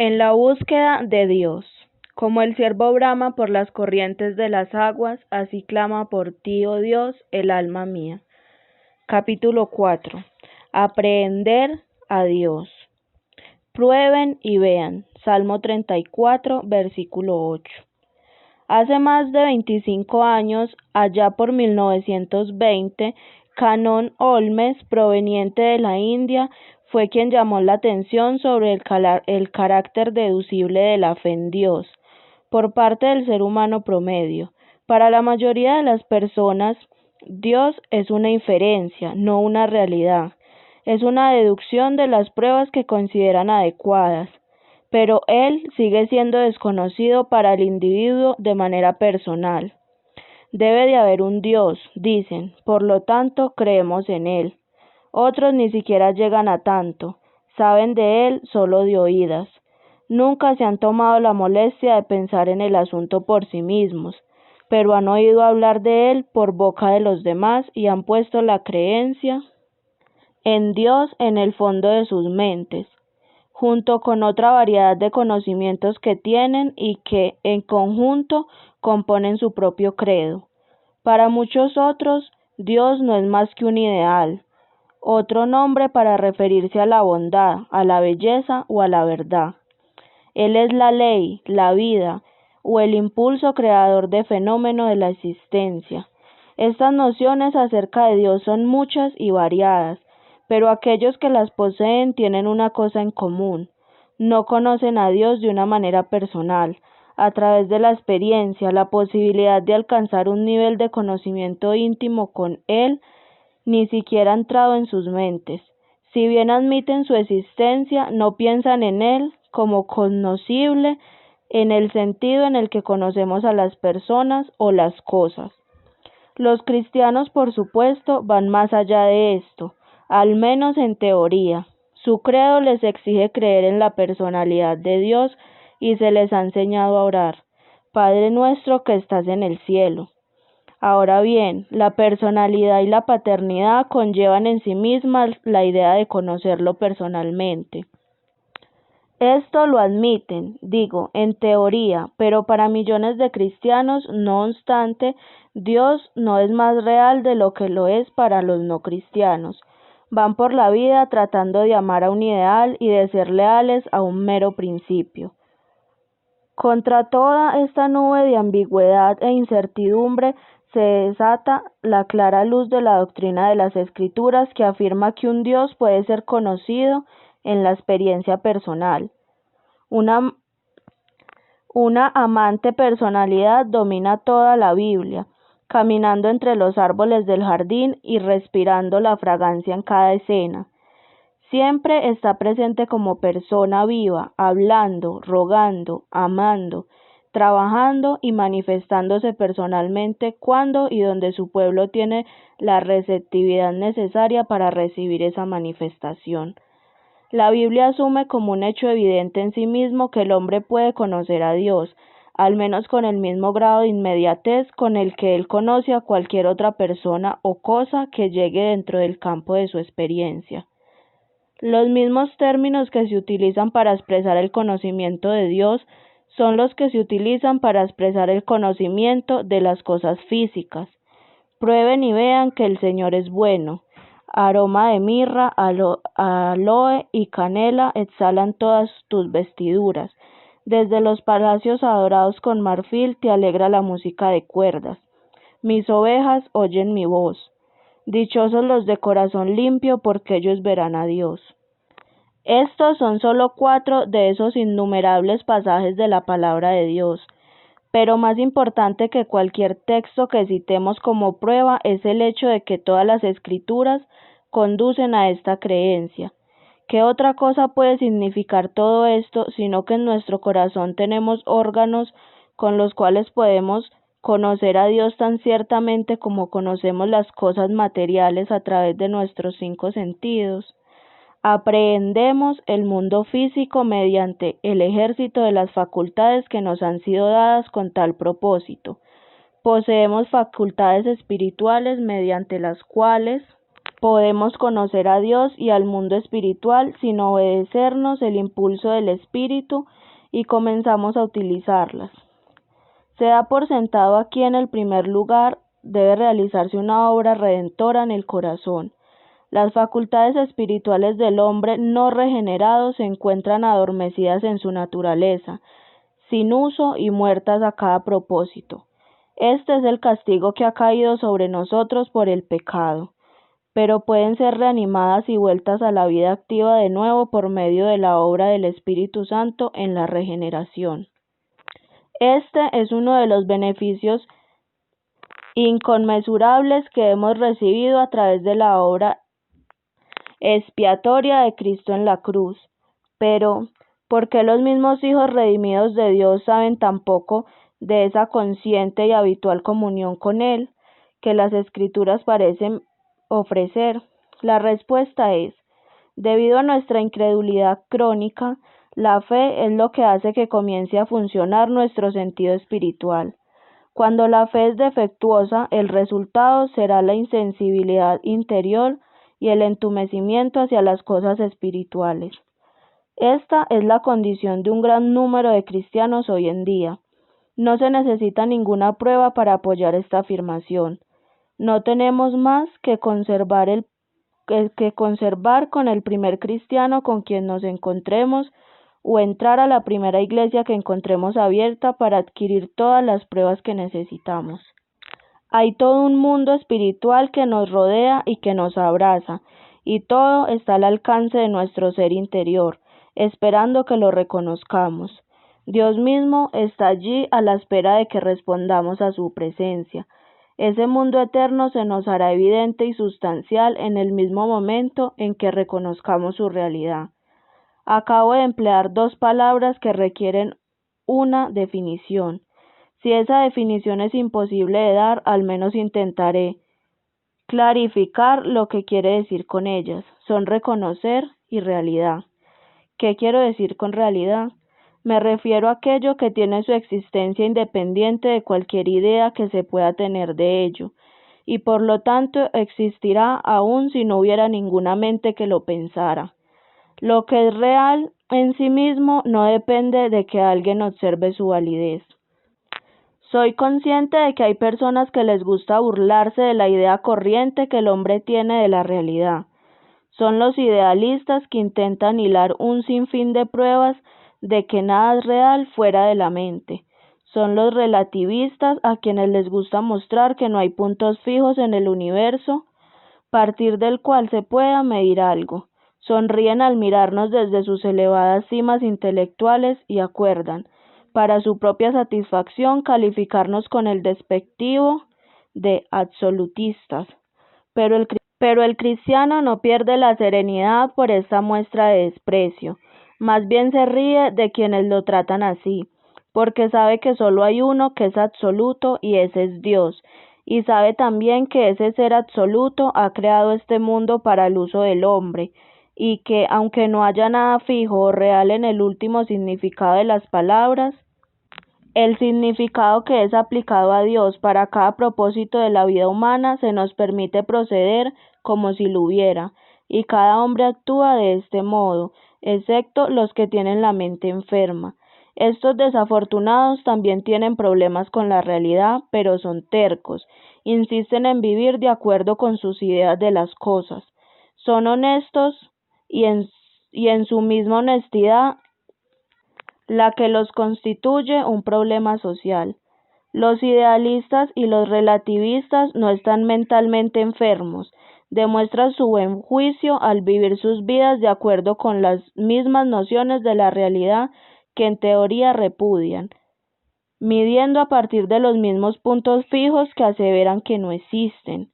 En la búsqueda de Dios. Como el ciervo brama por las corrientes de las aguas, así clama por ti, oh Dios, el alma mía. Capítulo 4. Aprehender a Dios. Prueben y vean. Salmo 34, versículo 8. Hace más de 25 años, allá por 1920, Canon Holmes, proveniente de la India, fue quien llamó la atención sobre el carácter deducible de la fe en Dios por parte del ser humano promedio. Para la mayoría de las personas, Dios es una inferencia, no una realidad. Es una deducción de las pruebas que consideran adecuadas, pero Él sigue siendo desconocido para el individuo de manera personal. Debe de haber un Dios, dicen, por lo tanto creemos en Él. Otros ni siquiera llegan a tanto, saben de Él solo de oídas. Nunca se han tomado la molestia de pensar en el asunto por sí mismos, pero han oído hablar de Él por boca de los demás y han puesto la creencia en Dios en el fondo de sus mentes, junto con otra variedad de conocimientos que tienen y que, en conjunto, componen su propio credo. Para muchos otros, Dios no es más que un ideal, otro nombre para referirse a la bondad, a la belleza o a la verdad. Él es la ley, la vida, o el impulso creador de fenómeno de la existencia. Estas nociones acerca de Dios son muchas y variadas, pero aquellos que las poseen tienen una cosa en común: no conocen a Dios de una manera personal, a través de la experiencia, la posibilidad de alcanzar un nivel de conocimiento íntimo con Él, ni siquiera ha entrado en sus mentes. Si bien admiten su existencia, no piensan en Él como conocible en el sentido en el que conocemos a las personas o las cosas. Los cristianos, por supuesto, van más allá de esto, al menos en teoría. Su credo les exige creer en la personalidad de Dios y se les ha enseñado a orar: Padre nuestro que estás en el cielo. Ahora bien, la personalidad y la paternidad conllevan en sí mismas la idea de conocerlo personalmente. Esto lo admiten, digo, en teoría, pero para millones de cristianos, no obstante, Dios no es más real de lo que lo es para los no cristianos. Van por la vida tratando de amar a un ideal y de ser leales a un mero principio. Contra toda esta nube de ambigüedad e incertidumbre se desata la clara luz de la doctrina de las Escrituras, que afirma que un Dios puede ser conocido en la experiencia personal. Una amante personalidad domina toda la Biblia, caminando entre los árboles del jardín y respirando la fragancia en cada escena. Siempre está presente como persona viva, hablando, rogando, amando, trabajando y manifestándose personalmente cuando y donde su pueblo tiene la receptividad necesaria para recibir esa manifestación. La Biblia asume como un hecho evidente en sí mismo que el hombre puede conocer a Dios, al menos con el mismo grado de inmediatez con el que él conoce a cualquier otra persona o cosa que llegue dentro del campo de su experiencia. Los mismos términos que se utilizan para expresar el conocimiento de Dios son los que se utilizan para expresar el conocimiento de las cosas físicas. Prueben y vean que el Señor es bueno. Aroma de mirra, aloe y canela exhalan todas tus vestiduras. Desde los palacios adorados con marfil te alegra la música de cuerdas. Mis ovejas oyen mi voz. Dichosos los de corazón limpio, porque ellos verán a Dios. Estos son solo 4 de esos innumerables pasajes de la palabra de Dios. Pero más importante que cualquier texto que citemos como prueba es el hecho de que todas las Escrituras conducen a esta creencia. ¿Qué otra cosa puede significar todo esto, sino que en nuestro corazón tenemos órganos con los cuales podemos conocer a Dios tan ciertamente como conocemos las cosas materiales a través de nuestros 5 sentidos? Aprehendemos el mundo físico mediante el ejército de las facultades que nos han sido dadas con tal propósito. Poseemos facultades espirituales mediante las cuales podemos conocer a Dios y al mundo espiritual sin obedecernos el impulso del Espíritu y comenzamos a utilizarlas. Se da por sentado aquí en el primer lugar debe realizarse una obra redentora en el corazón. Las facultades espirituales del hombre no regenerado se encuentran adormecidas en su naturaleza, sin uso y muertas a cada propósito. Este es el castigo que ha caído sobre nosotros por el pecado, pero pueden ser reanimadas y vueltas a la vida activa de nuevo por medio de la obra del Espíritu Santo en la regeneración. Este es uno de los beneficios inconmensurables que hemos recibido a través de la obra expiatoria de Cristo en la cruz. Pero, ¿por qué los mismos hijos redimidos de Dios saben tan poco de esa consciente y habitual comunión con Él que las Escrituras parecen ofrecer? La respuesta es, debido a nuestra incredulidad crónica, la fe es lo que hace que comience a funcionar nuestro sentido espiritual. Cuando la fe es defectuosa, el resultado será la insensibilidad interior y el entumecimiento hacia las cosas espirituales. Esta es la condición de un gran número de cristianos hoy en día. No se necesita ninguna prueba para apoyar esta afirmación. No tenemos más que conservar con el primer cristiano con quien nos encontremos o entrar a la primera iglesia que encontremos abierta para adquirir todas las pruebas que necesitamos. Hay todo un mundo espiritual que nos rodea y que nos abraza, y todo está al alcance de nuestro ser interior, esperando que lo reconozcamos. Dios mismo está allí a la espera de que respondamos a su presencia. Ese mundo eterno se nos hará evidente y sustancial en el mismo momento en que reconozcamos su realidad. Acabo de emplear dos palabras que requieren una definición. Si esa definición es imposible de dar, al menos intentaré clarificar lo que quiere decir con ellas. Son reconocer y realidad. ¿Qué quiero decir con realidad? Me refiero a aquello que tiene su existencia independiente de cualquier idea que se pueda tener de ello, y por lo tanto existirá aun si no hubiera ninguna mente que lo pensara. Lo que es real en sí mismo no depende de que alguien observe su validez. Soy consciente de que hay personas que les gusta burlarse de la idea corriente que el hombre tiene de la realidad. Son los idealistas que intentan hilar un sinfín de pruebas de que nada es real fuera de la mente. Son los relativistas a quienes les gusta mostrar que no hay puntos fijos en el universo, partir del cual se pueda medir algo. Sonríen al mirarnos desde sus elevadas cimas intelectuales y acuerdan, para su propia satisfacción, calificarnos con el despectivo de absolutistas. Pero el cristiano no pierde la serenidad por esta muestra de desprecio. Más bien se ríe de quienes lo tratan así, porque sabe que solo hay uno que es absoluto y ese es Dios, y sabe también que ese ser absoluto ha creado este mundo para el uso del hombre, y que, aunque no haya nada fijo o real en el último significado de las palabras, el significado que es aplicado a Dios para cada propósito de la vida humana se nos permite proceder como si lo hubiera, y cada hombre actúa de este modo, excepto los que tienen la mente enferma. Estos desafortunados también tienen problemas con la realidad, pero son tercos, insisten en vivir de acuerdo con sus ideas de las cosas. Son honestos y en su misma honestidad la que los constituye un problema social. Los idealistas y los relativistas no están mentalmente enfermos, demuestran su buen juicio al vivir sus vidas de acuerdo con las mismas nociones de la realidad que en teoría repudian, midiendo a partir de los mismos puntos fijos que aseveran que no existen.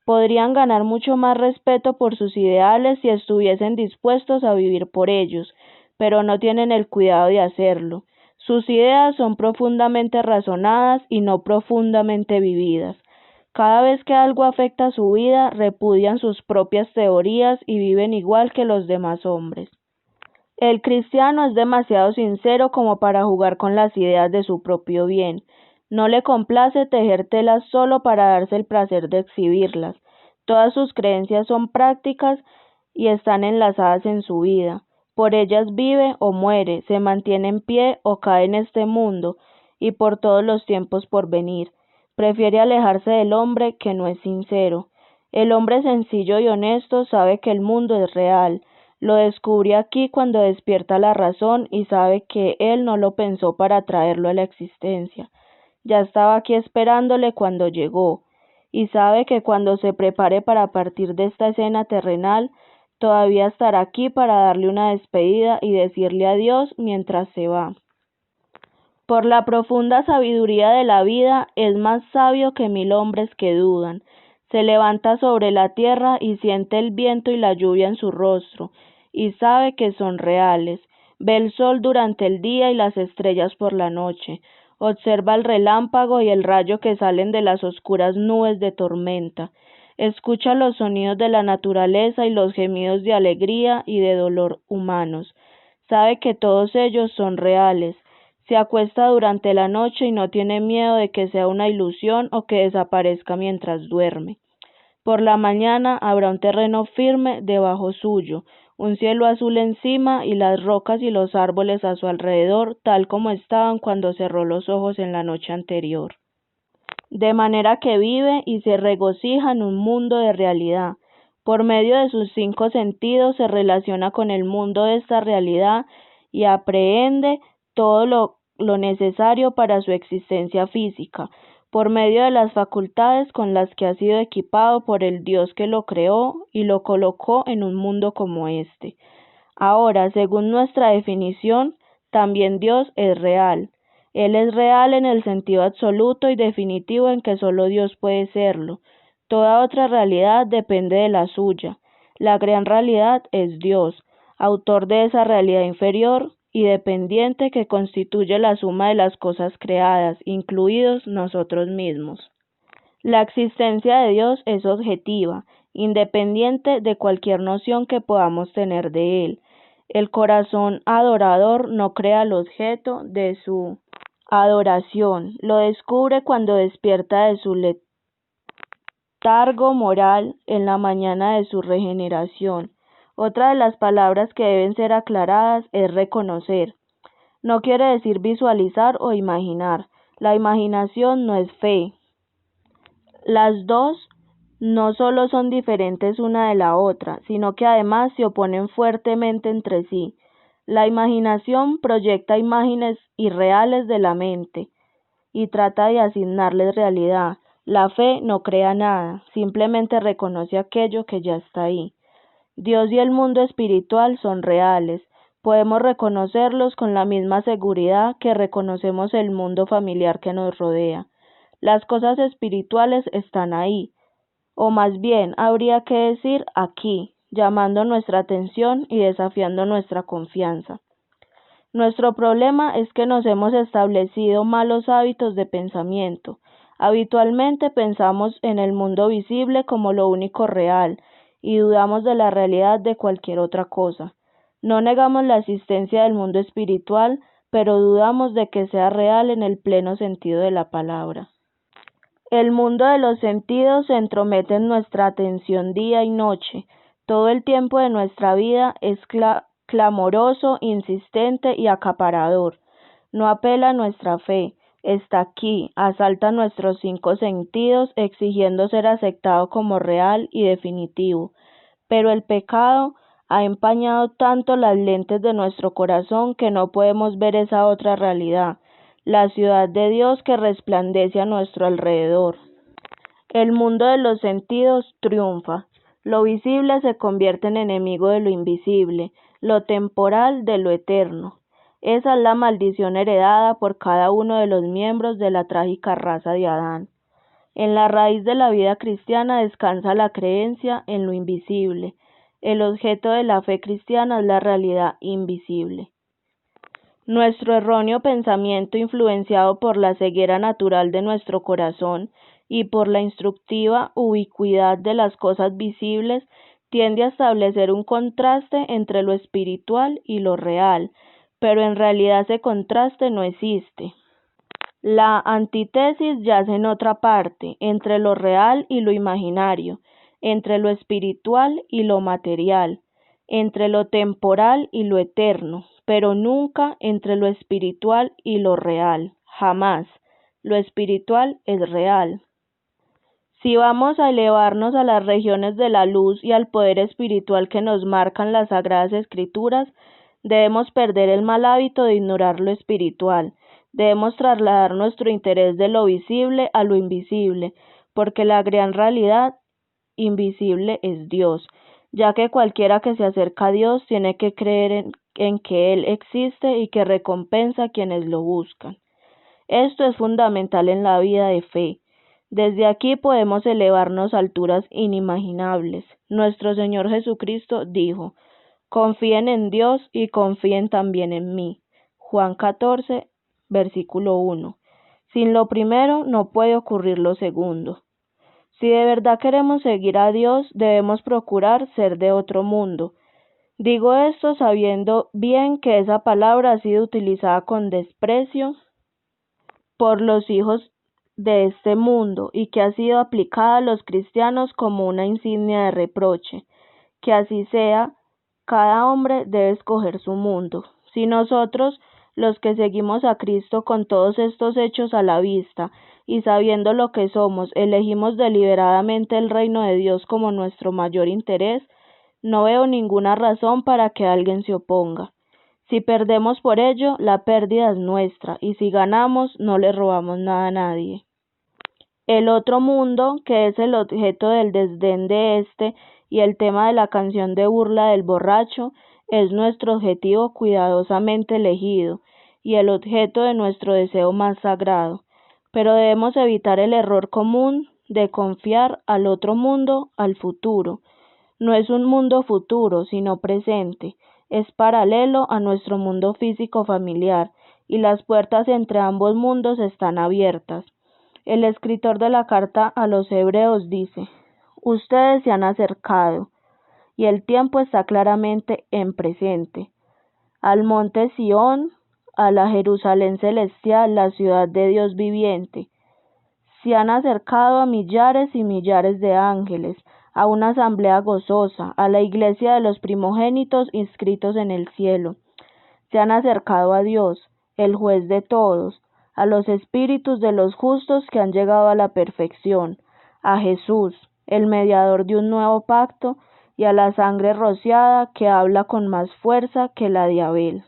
Podrían ganar mucho más respeto por sus ideales si estuviesen dispuestos a vivir por ellos, pero no tienen el cuidado de hacerlo. Sus ideas son profundamente razonadas y no profundamente vividas. Cada vez que algo afecta su vida, repudian sus propias teorías y viven igual que los demás hombres. El cristiano es demasiado sincero como para jugar con las ideas de su propio bien. No le complace tejer telas solo para darse el placer de exhibirlas. Todas sus creencias son prácticas y están enlazadas en su vida. Por ellas vive o muere, se mantiene en pie o cae en este mundo y por todos los tiempos por venir. Prefiere alejarse del hombre que no es sincero. El hombre sencillo y honesto sabe que el mundo es real. Lo descubre aquí cuando despierta la razón y sabe que él no lo pensó para traerlo a la existencia. Ya estaba aquí esperándole cuando llegó, y sabe que cuando se prepare para partir de esta escena terrenal, todavía estará aquí para darle una despedida y decirle adiós mientras se va. Por la profunda sabiduría de la vida, es más sabio que 1000 hombres que dudan. Se levanta sobre la tierra y siente el viento y la lluvia en su rostro, y sabe que son reales. Ve el sol durante el día y las estrellas por la noche. Observa el relámpago y el rayo que salen de las oscuras nubes de tormenta. Escucha los sonidos de la naturaleza y los gemidos de alegría y de dolor humanos. Sabe que todos ellos son reales. Se acuesta durante la noche y no tiene miedo de que sea una ilusión o que desaparezca mientras duerme. Por la mañana habrá un terreno firme debajo suyo, un cielo azul encima y las rocas y los árboles a su alrededor, tal como estaban cuando cerró los ojos en la noche anterior. De manera que vive y se regocija en un mundo de realidad. Por medio de sus 5 sentidos se relaciona con el mundo de esta realidad y aprehende todo lo necesario para su existencia física, por medio de las facultades con las que ha sido equipado por el Dios que lo creó y lo colocó en un mundo como este. Ahora, según nuestra definición, también Dios es real. Él es real en el sentido absoluto y definitivo en que solo Dios puede serlo. Toda otra realidad depende de la suya. La gran realidad es Dios, autor de esa realidad inferior y dependiente que constituye la suma de las cosas creadas, incluidos nosotros mismos. La existencia de Dios es objetiva, independiente de cualquier noción que podamos tener de Él. El corazón adorador no crea el objeto de su adoración, lo descubre cuando despierta de su letargo moral en la mañana de su regeneración. Otra de las palabras que deben ser aclaradas es reconocer. No quiere decir visualizar o imaginar. La imaginación no es fe. Las dos no solo son diferentes una de la otra, sino que además se oponen fuertemente entre sí. La imaginación proyecta imágenes irreales de la mente y trata de asignarles realidad. La fe no crea nada, simplemente reconoce aquello que ya está ahí. Dios y el mundo espiritual son reales. Podemos reconocerlos con la misma seguridad que reconocemos el mundo familiar que nos rodea. Las cosas espirituales están ahí, o más bien habría que decir aquí, llamando nuestra atención y desafiando nuestra confianza. Nuestro problema es que nos hemos establecido malos hábitos de pensamiento. Habitualmente pensamos en el mundo visible como lo único real y dudamos de la realidad de cualquier otra cosa. No negamos la existencia del mundo espiritual, pero dudamos de que sea real en el pleno sentido de la palabra. El mundo de los sentidos se entromete en nuestra atención día y noche. Todo el tiempo de nuestra vida es clamoroso, insistente y acaparador. No apela a nuestra fe. Está aquí, asalta nuestros 5 sentidos, exigiendo ser aceptado como real y definitivo. Pero el pecado ha empañado tanto las lentes de nuestro corazón que no podemos ver esa otra realidad, la ciudad de Dios que resplandece a nuestro alrededor. El mundo de los sentidos triunfa. Lo visible se convierte en enemigo de lo invisible, lo temporal de lo eterno. Esa es la maldición heredada por cada uno de los miembros de la trágica raza de Adán. En la raíz de la vida cristiana descansa la creencia en lo invisible. El objeto de la fe cristiana es la realidad invisible. Nuestro erróneo pensamiento, influenciado por la ceguera natural de nuestro corazón y por la instructiva ubicuidad de las cosas visibles, tiende a establecer un contraste entre lo espiritual y lo real, pero en realidad ese contraste no existe. La antítesis yace en otra parte, entre lo real y lo imaginario. entre lo espiritual y lo material, entre lo temporal y lo eterno, pero nunca entre lo espiritual y lo real, jamás. Lo espiritual es real. Si vamos a elevarnos a las regiones de la luz y al poder espiritual que nos marcan las Sagradas Escrituras, debemos perder el mal hábito de ignorar lo espiritual. Debemos trasladar nuestro interés de lo visible a lo invisible, porque la gran realidad invisible es Dios, ya que cualquiera que se acerca a Dios tiene que creer en que Él existe y que recompensa a quienes lo buscan. Esto es fundamental en la vida de fe. Desde aquí podemos elevarnos a alturas inimaginables. Nuestro Señor Jesucristo dijo: confíen en Dios y confíen también en mí. Juan 14, versículo 1. Sin lo primero no puede ocurrir lo segundo. Si de verdad queremos seguir a Dios, debemos procurar ser de otro mundo. Digo esto sabiendo bien que esa palabra ha sido utilizada con desprecio por los hijos de este mundo y que ha sido aplicada a los cristianos como una insignia de reproche. Que así sea, cada hombre debe escoger su mundo. Si nosotros, los que seguimos a Cristo con todos estos hechos a la vista y sabiendo lo que somos, elegimos deliberadamente el reino de Dios como nuestro mayor interés, no veo ninguna razón para que alguien se oponga. Si perdemos por ello, la pérdida es nuestra, y si ganamos, no le robamos nada a nadie. El otro mundo, que es el objeto del desdén de este y el tema de la canción de burla del borracho, es nuestro objetivo cuidadosamente elegido y el objeto de nuestro deseo más sagrado. Pero debemos evitar el error común de confiar al otro mundo al futuro. No es un mundo futuro, sino presente. Es paralelo a nuestro mundo físico familiar, y las puertas entre ambos mundos están abiertas. El escritor de la carta a los Hebreos dice: ustedes se han acercado, y el tiempo está claramente en presente, al monte Sión, a la Jerusalén celestial, la ciudad de Dios viviente. Se han acercado a millares y millares de ángeles, a una asamblea gozosa, a la iglesia de los primogénitos inscritos en el cielo. Se han acercado a Dios, el juez de todos, a los espíritus de los justos que han llegado a la perfección, a Jesús, el mediador de un nuevo pacto, y a la sangre rociada que habla con más fuerza que la de Abel.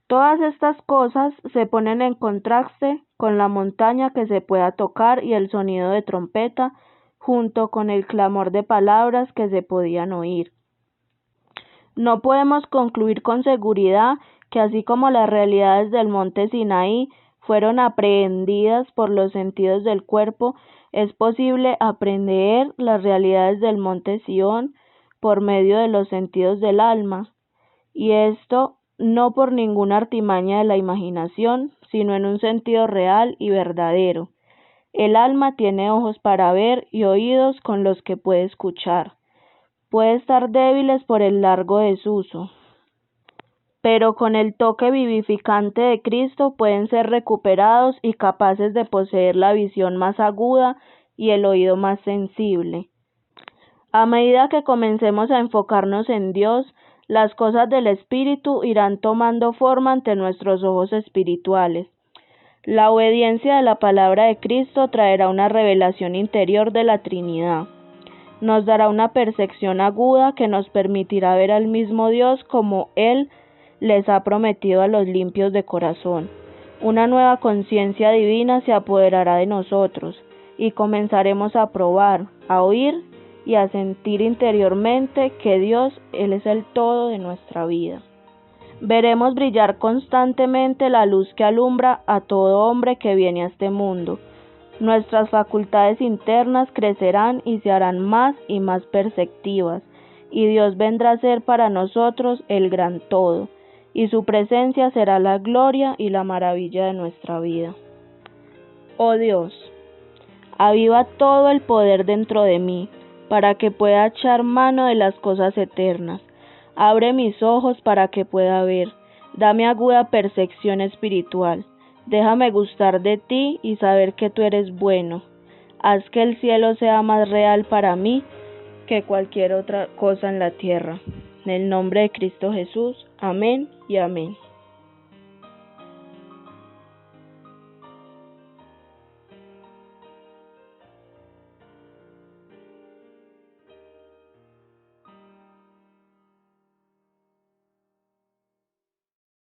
Todas estas cosas se ponen en contraste con la montaña que se pueda tocar y el sonido de trompeta, junto con el clamor de palabras que se podían oír. No podemos concluir con seguridad que así como las realidades del monte Sinaí fueron aprehendidas por los sentidos del cuerpo, es posible aprender las realidades del monte Sión por medio de los sentidos del alma, y esto no por ninguna artimaña de la imaginación, sino en un sentido real y verdadero. El alma tiene ojos para ver y oídos con los que puede escuchar. Puede estar débiles por el largo desuso, pero con el toque vivificante de Cristo pueden ser recuperados y capaces de poseer la visión más aguda y el oído más sensible. A medida que comencemos a enfocarnos en Dios, las cosas del Espíritu irán tomando forma ante nuestros ojos espirituales. La obediencia a la palabra de Cristo traerá una revelación interior de la Trinidad. Nos dará una percepción aguda que nos permitirá ver al mismo Dios como Él les ha prometido a los limpios de corazón. Una nueva conciencia divina se apoderará de nosotros y comenzaremos a probar, a oír y a sentir interiormente que Dios, Él es el todo de nuestra vida. Veremos brillar constantemente la luz que alumbra a todo hombre que viene a este mundo. Nuestras facultades internas crecerán y se harán más y más perceptivas, y Dios vendrá a ser para nosotros el gran todo, y su presencia será la gloria y la maravilla de nuestra vida. Oh Dios, aviva todo el poder dentro de mí, para que pueda echar mano de las cosas eternas. Abre mis ojos para que pueda ver. Dame aguda percepción espiritual. Déjame gustar de ti y saber que tú eres bueno. Haz que el cielo sea más real para mí que cualquier otra cosa en la tierra. En el nombre de Cristo Jesús. Amén y amén.